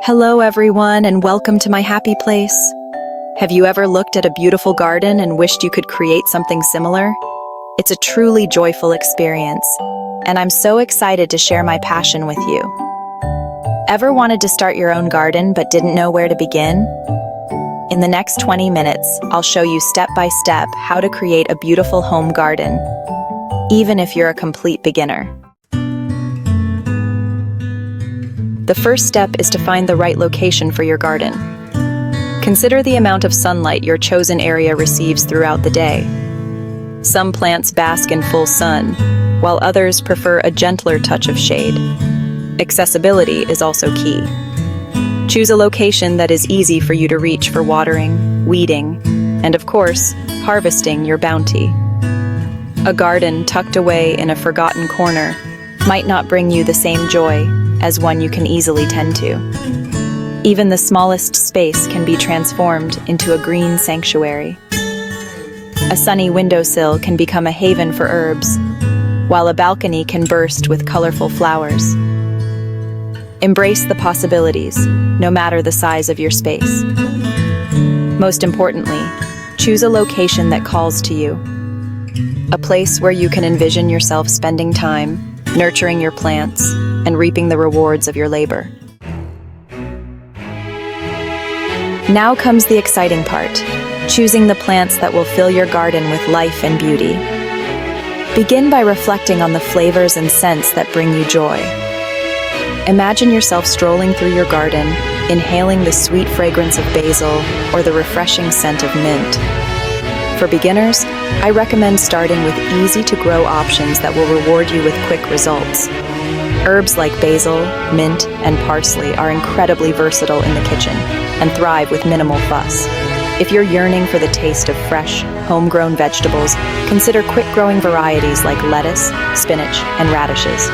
Hello everyone and welcome to my happy place. Have you ever looked at a beautiful garden and wished you could create something similar? It's a truly joyful experience, and I'm so excited to share my passion with you. Ever wanted to start your own garden but didn't know where to begin? In the next 20 minutes, I'll show you step by step how to create a beautiful home garden, even if you're a complete beginner. The first step is to find the right location for your garden. Consider the amount of sunlight your chosen area receives throughout the day. Some plants bask in full sun, while others prefer a gentler touch of shade. Accessibility is also key. Choose a location that is easy for you to reach for watering, weeding, and of course, harvesting your bounty. A garden tucked away in a forgotten corner might not bring you the same joy as one you can easily tend to. Even the smallest space can be transformed into a green sanctuary. A sunny windowsill can become a haven for herbs, while a balcony can burst with colorful flowers. Embrace the possibilities, no matter the size of your space. Most importantly, choose a location that calls to you. A place where you can envision yourself spending time, nurturing your plants, and reaping the rewards of your labor. Now comes the exciting part, choosing the plants that will fill your garden with life and beauty. Begin by reflecting on the flavors and scents that bring you joy. Imagine yourself strolling through your garden, inhaling the sweet fragrance of basil or the refreshing scent of mint. For beginners, I recommend starting with easy-to-grow options that will reward you with quick results. Herbs like basil, mint, and parsley are incredibly versatile in the kitchen and thrive with minimal fuss. If you're yearning for the taste of fresh, homegrown vegetables, consider quick-growing varieties like lettuce, spinach, and radishes.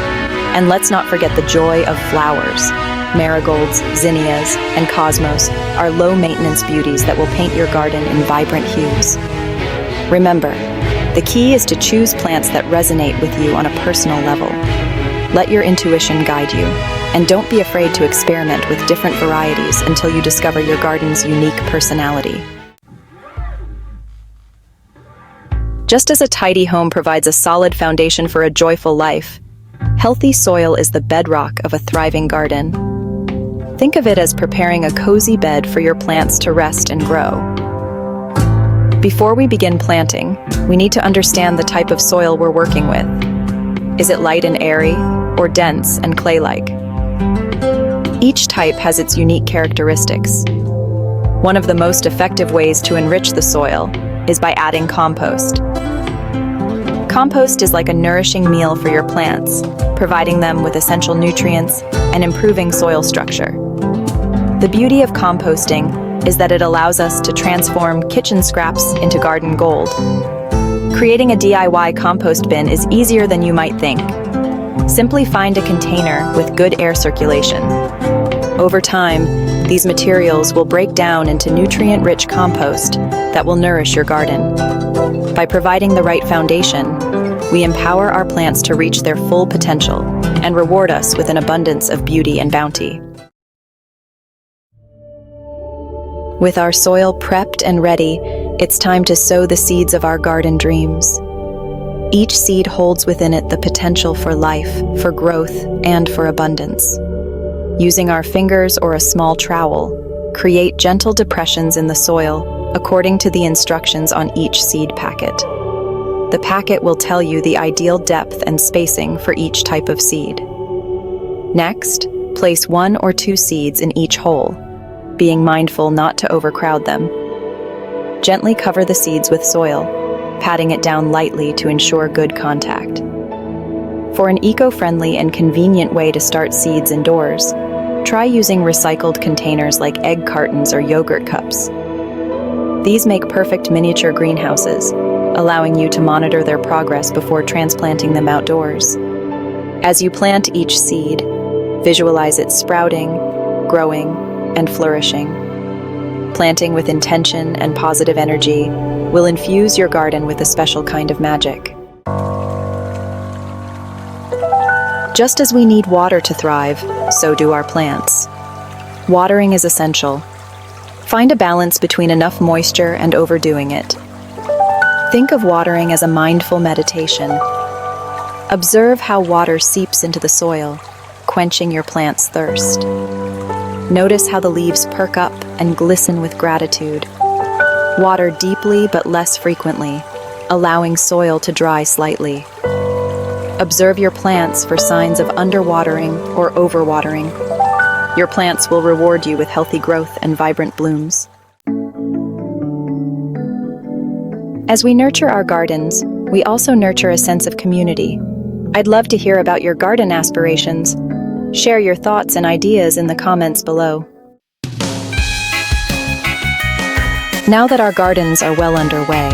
And let's not forget the joy of flowers. Marigolds, zinnias, and cosmos are low-maintenance beauties that will paint your garden in vibrant hues. Remember, the key is to choose plants that resonate with you on a personal level. Let your intuition guide you, and don't be afraid to experiment with different varieties until you discover your garden's unique personality. Just as a tidy home provides a solid foundation for a joyful life, healthy soil is the bedrock of a thriving garden. Think of it as preparing a cozy bed for your plants to rest and grow. Before we begin planting, we need to understand the type of soil we're working with. Is it light and airy, or dense and clay-like? Each type has its unique characteristics. One of the most effective ways to enrich the soil is by adding compost. Compost is like a nourishing meal for your plants, providing them with essential nutrients and improving soil structure. The beauty of composting is that it allows us to transform kitchen scraps into garden gold. Creating a DIY compost bin is easier than you might think. Simply find a container with good air circulation. Over time, these materials will break down into nutrient-rich compost that will nourish your garden. By providing the right foundation, we empower our plants to reach their full potential and reward us with an abundance of beauty and bounty. With our soil prepped and ready, it's time to sow the seeds of our garden dreams. Each seed holds within it the potential for life, for growth, and for abundance. Using our fingers or a small trowel, create gentle depressions in the soil according to the instructions on each seed packet. The packet will tell you the ideal depth and spacing for each type of seed. Next, place 1 or 2 seeds in each hole, being mindful not to overcrowd them. Gently cover the seeds with soil, patting it down lightly to ensure good contact. For an eco-friendly and convenient way to start seeds indoors, try using recycled containers like egg cartons or yogurt cups. These make perfect miniature greenhouses, allowing you to monitor their progress before transplanting them outdoors. As you plant each seed, visualize it sprouting, growing, and flourishing. Planting with intention and positive energy will infuse your garden with a special kind of magic. Just as we need water to thrive, so do our plants. Watering is essential. Find a balance between enough moisture and overdoing it. Think of watering as a mindful meditation. Observe how water seeps into the soil, quenching your plant's thirst. Notice how the leaves perk up and glisten with gratitude. Water deeply but less frequently, allowing soil to dry slightly. Observe your plants for signs of underwatering or overwatering. Your plants will reward you with healthy growth and vibrant blooms. As we nurture our gardens, we also nurture a sense of community. I'd love to hear about your garden aspirations. Share your thoughts and ideas in the comments below. Now that our gardens are well underway,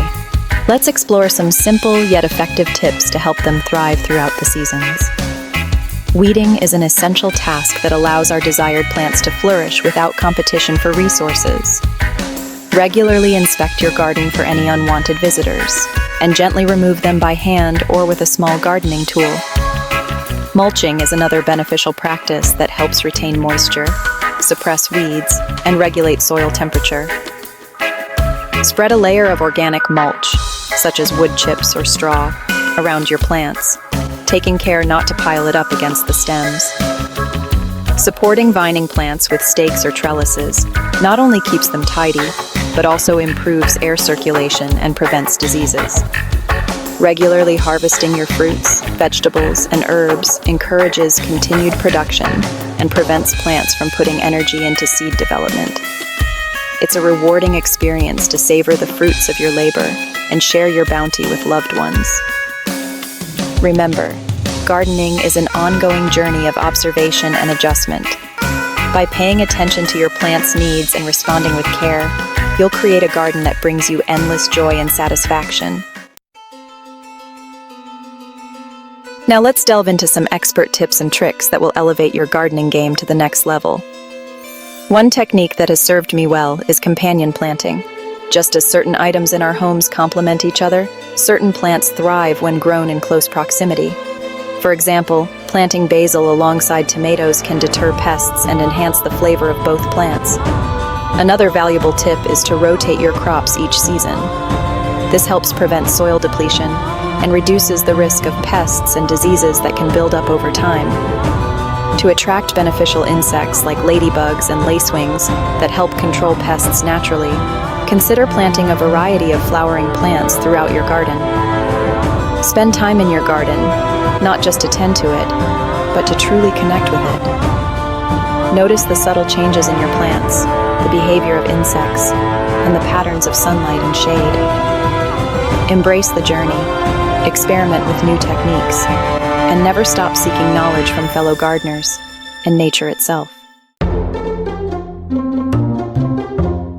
let's explore some simple yet effective tips to help them thrive throughout the seasons. Weeding is an essential task that allows our desired plants to flourish without competition for resources. Regularly inspect your garden for any unwanted visitors, and gently remove them by hand or with a small gardening tool. Mulching is another beneficial practice that helps retain moisture, suppress weeds, and regulate soil temperature. Spread a layer of organic mulch, such as wood chips or straw, around your plants, taking care not to pile it up against the stems. Supporting vining plants with stakes or trellises not only keeps them tidy, but also improves air circulation and prevents diseases. Regularly harvesting your fruits, vegetables, and herbs encourages continued production and prevents plants from putting energy into seed development. It's a rewarding experience to savor the fruits of your labor and share your bounty with loved ones. Remember, gardening is an ongoing journey of observation and adjustment. By paying attention to your plant's needs and responding with care, you'll create a garden that brings you endless joy and satisfaction. Now let's delve into some expert tips and tricks that will elevate your gardening game to the next level. One technique that has served me well is companion planting. Just as certain items in our homes complement each other, certain plants thrive when grown in close proximity. For example, planting basil alongside tomatoes can deter pests and enhance the flavor of both plants. Another valuable tip is to rotate your crops each season. This helps prevent soil depletion and reduces the risk of pests and diseases that can build up over time. To attract beneficial insects like ladybugs and lacewings that help control pests naturally, consider planting a variety of flowering plants throughout your garden. Spend time in your garden, not just to tend to it, but to truly connect with it. Notice the subtle changes in your plants, the behavior of insects, and the patterns of sunlight and shade. Embrace the journey, experiment with new techniques, and never stop seeking knowledge from fellow gardeners and nature itself.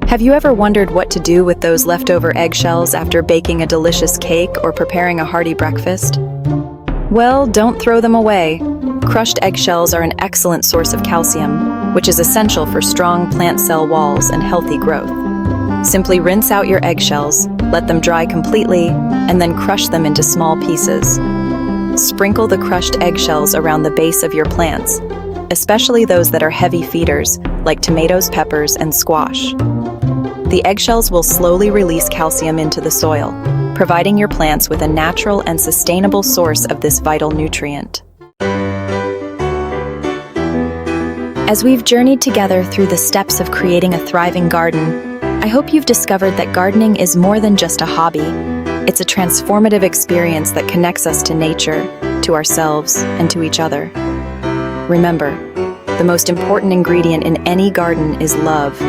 Have you ever wondered what to do with those leftover eggshells after baking a delicious cake or preparing a hearty breakfast? Well, don't throw them away. Crushed eggshells are an excellent source of calcium, which is essential for strong plant cell walls and healthy growth. Simply rinse out your eggshells, let them dry completely, and then crush them into small pieces. Sprinkle the crushed eggshells around the base of your plants, especially those that are heavy feeders, like tomatoes, peppers, and squash. The eggshells will slowly release calcium into the soil, providing your plants with a natural and sustainable source of this vital nutrient. As we've journeyed together through the steps of creating a thriving garden, I hope you've discovered that gardening is more than just a hobby. It's a transformative experience that connects us to nature, to ourselves, and to each other. Remember, the most important ingredient in any garden is love.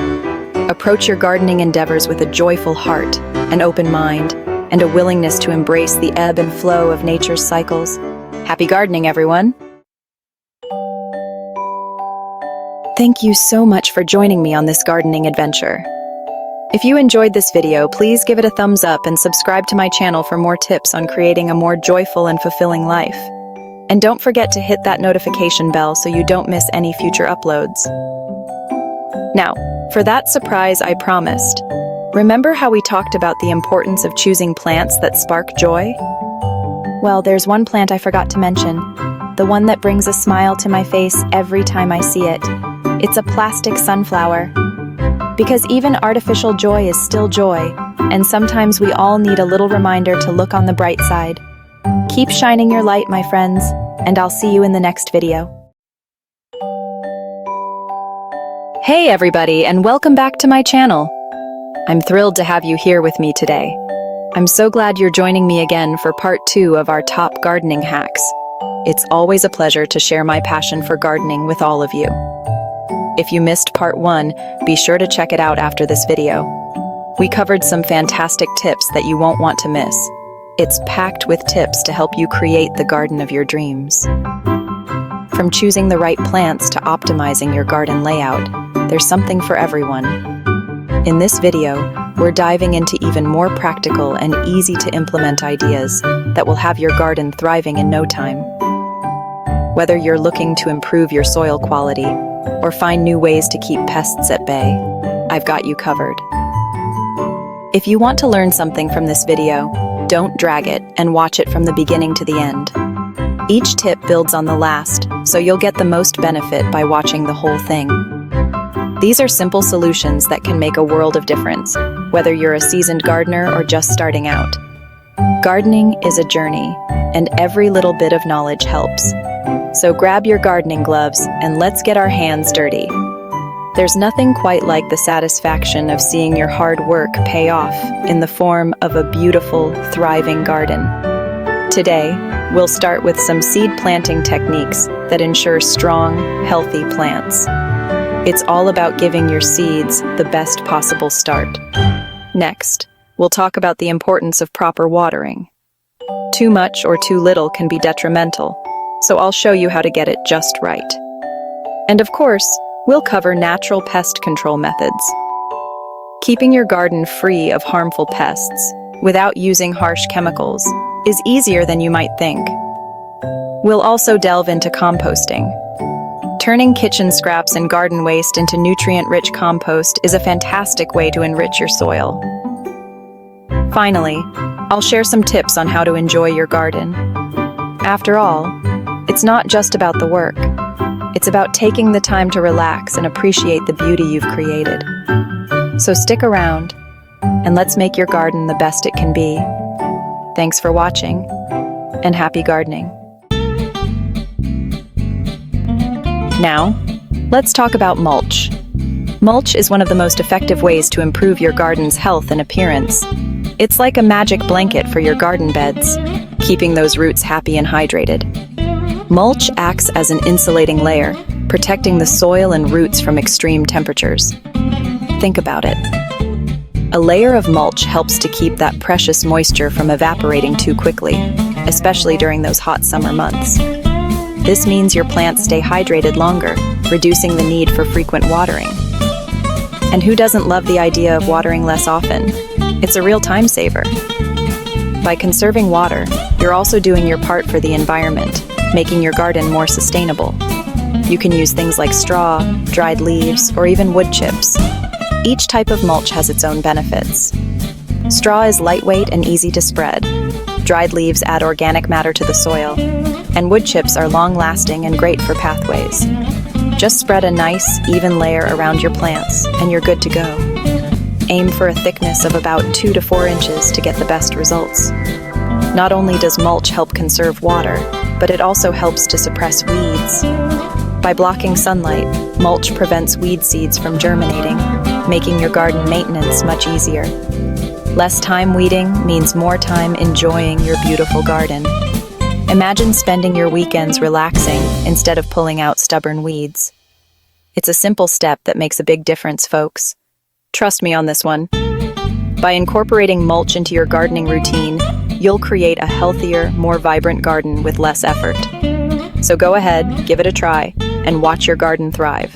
Approach your gardening endeavors with a joyful heart, an open mind, and a willingness to embrace the ebb and flow of nature's cycles. Happy gardening, everyone! Thank you so much for joining me on this gardening adventure. If you enjoyed this video, please give it a thumbs up and subscribe to my channel for more tips on creating a more joyful and fulfilling life. And don't forget to hit that notification bell so you don't miss any future uploads. Now, for that surprise I promised, remember how we talked about the importance of choosing plants that spark joy? Well, there's one plant I forgot to mention. the one that brings a smile to my face every time I see it. It's a plastic sunflower. Because even artificial joy is still joy, and sometimes we all need a little reminder to look on the bright side. Keep shining your light, my friends, and I'll see you in the next video. Hey everybody, and welcome back to my channel. I'm thrilled to have you here with me today. I'm so glad you're joining me again for part 2 of our top gardening hacks. It's always a pleasure to share my passion for gardening with all of you. If you missed part 1, be sure to check it out after this video. We covered some fantastic tips that you won't want to miss. It's packed with tips to help you create the garden of your dreams. From choosing the right plants to optimizing your garden layout, there's something for everyone. In this video, we're diving into even more practical and easy to implement ideas that will have your garden thriving in no time. Whether you're looking to improve your soil quality or find new ways to keep pests at bay, I've got you covered. If you want to learn something from this video, don't drag it and watch it from the beginning to the end. Each tip builds on the last, so you'll get the most benefit by watching the whole thing. These are simple solutions that can make a world of difference, whether you're a seasoned gardener or just starting out. Gardening is a journey, and every little bit of knowledge helps. So grab your gardening gloves and let's get our hands dirty. There's nothing quite like the satisfaction of seeing your hard work pay off in the form of a beautiful, thriving garden. Today, we'll start with some seed planting techniques that ensure strong, healthy plants. It's all about giving your seeds the best possible start. Next, we'll talk about the importance of proper watering. Too much or too little can be detrimental, so I'll show you how to get it just right. And of course, we'll cover natural pest control methods. Keeping your garden free of harmful pests without using harsh chemicals is easier than you might think. We'll also delve into composting. Turning kitchen scraps and garden waste into nutrient-rich compost is a fantastic way to enrich your soil. Finally, I'll share some tips on how to enjoy your garden. After all, it's not just about the work. It's about taking the time to relax and appreciate the beauty you've created. So stick around, and let's make your garden the best it can be. Thanks for watching, and happy gardening. Now, let's talk about mulch. Mulch is one of the most effective ways to improve your garden's health and appearance. It's like a magic blanket for your garden beds, keeping those roots happy and hydrated. Mulch acts as an insulating layer, protecting the soil and roots from extreme temperatures. Think about it. A layer of mulch helps to keep that precious moisture from evaporating too quickly, especially during those hot summer months. This means your plants stay hydrated longer, reducing the need for frequent watering. And who doesn't love the idea of watering less often? It's a real time saver. By conserving water, you're also doing your part for the environment, making your garden more sustainable. You can use things like straw, dried leaves, or even wood chips. Each type of mulch has its own benefits. Straw is lightweight and easy to spread. Dried leaves add organic matter to the soil, and wood chips are long-lasting and great for pathways. Just spread a nice, even layer around your plants, and you're good to go. Aim for a thickness of about 2 to 4 inches to get the best results. Not only does mulch help conserve water, but it also helps to suppress weeds. By blocking sunlight, mulch prevents weed seeds from germinating, making your garden maintenance much easier. Less time weeding means more time enjoying your beautiful garden. Imagine spending your weekends relaxing instead of pulling out stubborn weeds. It's a simple step that makes a big difference, folks. Trust me on this one. By incorporating mulch into your gardening routine, you'll create a healthier, more vibrant garden with less effort. So go ahead, give it a try, and watch your garden thrive.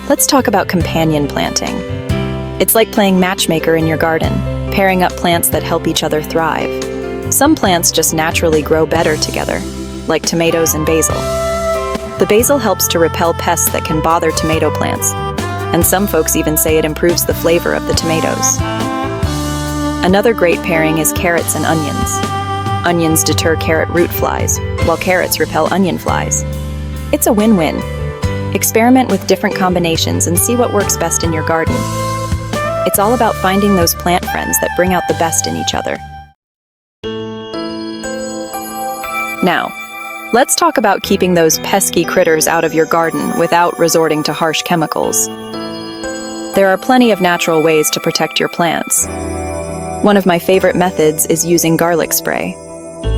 Let's talk about companion planting. It's like playing matchmaker in your garden, pairing up plants that help each other thrive. Some plants just naturally grow better together, like tomatoes and basil. The basil helps to repel pests that can bother tomato plants, and some folks even say it improves the flavor of the tomatoes. Another great pairing is carrots and onions. Onions deter carrot root flies, while carrots repel onion flies. It's a win-win. Experiment with different combinations and see what works best in your garden. It's all about finding those plant friends that bring out the best in each other. Now, let's talk about keeping those pesky critters out of your garden without resorting to harsh chemicals. There are plenty of natural ways to protect your plants. One of my favorite methods is using garlic spray.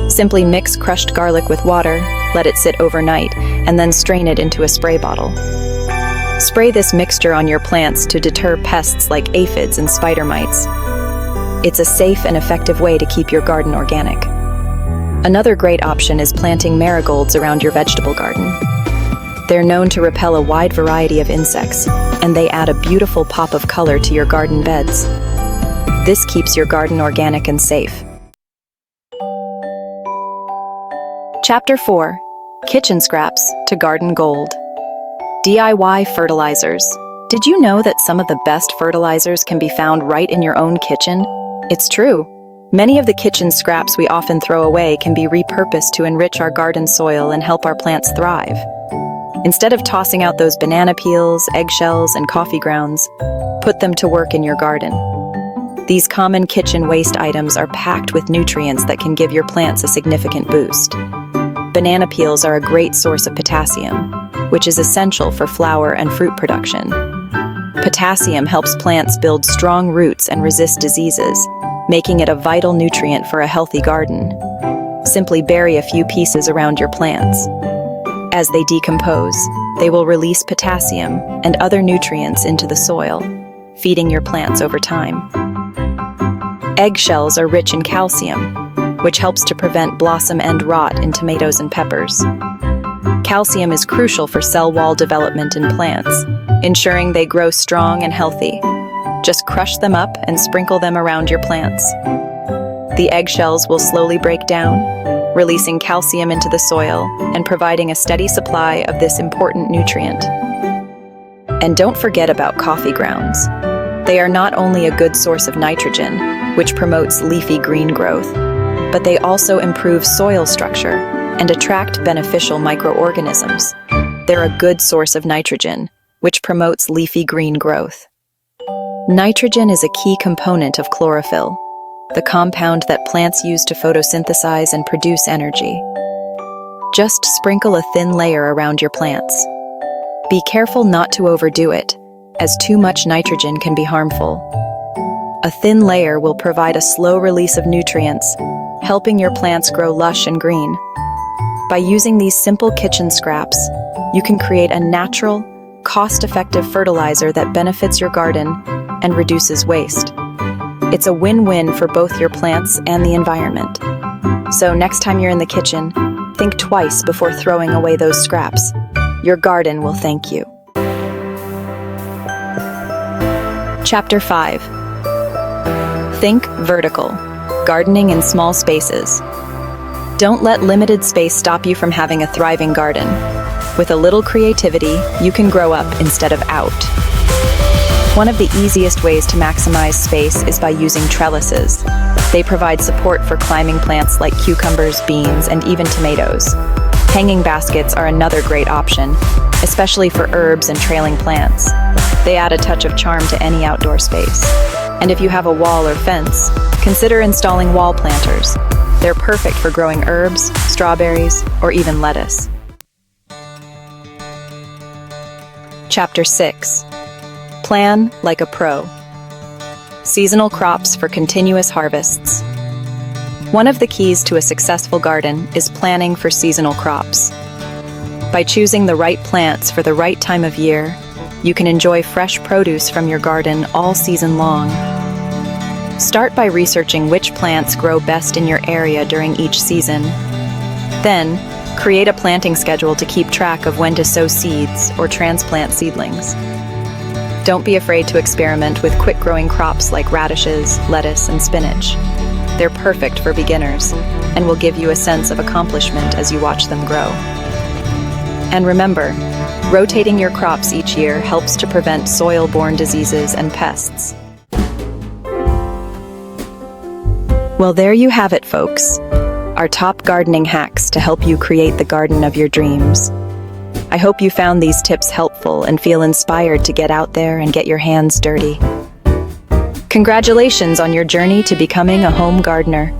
Simply mix crushed garlic with water, let it sit overnight, and then strain it into a spray bottle. Spray this mixture on your plants to deter pests like aphids and spider mites. It's a safe and effective way to keep your garden organic. Another great option is planting marigolds around your vegetable garden. They're known to repel a wide variety of insects, and they add a beautiful pop of color to your garden beds. This keeps your garden organic and safe. Chapter 4: Kitchen Scraps to Garden Gold. DIY fertilizers. Did you know that some of the best fertilizers can be found right in your own kitchen? It's true. Many of the kitchen scraps we often throw away can be repurposed to enrich our garden soil and help our plants thrive. Instead of tossing out those banana peels, eggshells, and coffee grounds, put them to work in your garden. These common kitchen waste items are packed with nutrients that can give your plants a significant boost. Banana peels are a great source of potassium, which is essential for flower and fruit production. Potassium helps plants build strong roots and resist diseases, making it a vital nutrient for a healthy garden. Simply bury a few pieces around your plants. As they decompose, they will release potassium and other nutrients into the soil, feeding your plants over time. Eggshells are rich in calcium, which helps to prevent blossom end rot in tomatoes and peppers. Calcium is crucial for cell wall development in plants, ensuring they grow strong and healthy. Just crush them up and sprinkle them around your plants. The eggshells will slowly break down, releasing calcium into the soil and providing a steady supply of this important nutrient. And don't forget about coffee grounds. They are not only a good source of nitrogen, which promotes leafy green growth, but they also improve soil structure and attract beneficial microorganisms. They're a good source of nitrogen, which promotes leafy green growth. Nitrogen is a key component of chlorophyll, the compound that plants use to photosynthesize and produce energy. Just sprinkle a thin layer around your plants. Be careful not to overdo it, as too much nitrogen can be harmful. A thin layer will provide a slow release of nutrients, helping your plants grow lush and green. By using these simple kitchen scraps, you can create a natural, cost-effective fertilizer that benefits your garden and reduces waste. It's a win-win for both your plants and the environment. So next time you're in the kitchen, think twice before throwing away those scraps. Your garden will thank you. Chapter 5: Think vertical. Gardening in small spaces. Don't let limited space stop you from having a thriving garden. With a little creativity, you can grow up instead of out. One of the easiest ways to maximize space is by using trellises. They provide support for climbing plants like cucumbers, beans, and even tomatoes. Hanging baskets are another great option, especially for herbs and trailing plants. They add a touch of charm to any outdoor space. And if you have a wall or fence, consider installing wall planters. They're perfect for growing herbs, strawberries, or even lettuce. Chapter 6: Plan like a pro. Seasonal crops for continuous harvests. One of the keys to a successful garden is planning for seasonal crops. By choosing the right plants for the right time of year, you can enjoy fresh produce from your garden all season long. Start by researching which plants grow best in your area during each season. Then, create a planting schedule to keep track of when to sow seeds or transplant seedlings. Don't be afraid to experiment with quick-growing crops like radishes, lettuce, and spinach. They're perfect for beginners and will give you a sense of accomplishment as you watch them grow. And remember, rotating your crops each year helps to prevent soil-borne diseases and pests. Well, there you have it, folks. our top gardening hacks to help you create the garden of your dreams. I hope you found these tips helpful and feel inspired to get out there and get your hands dirty. Congratulations on your journey to becoming a home gardener.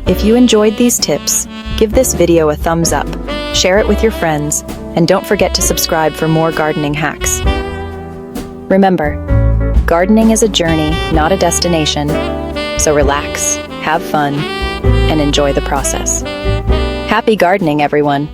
If you enjoyed these tips, give this video a thumbs up, share it with your friends, and don't forget to subscribe for more gardening hacks. Remember, gardening is a journey, not a destination, so relax, have fun, and enjoy the process. Happy gardening, everyone!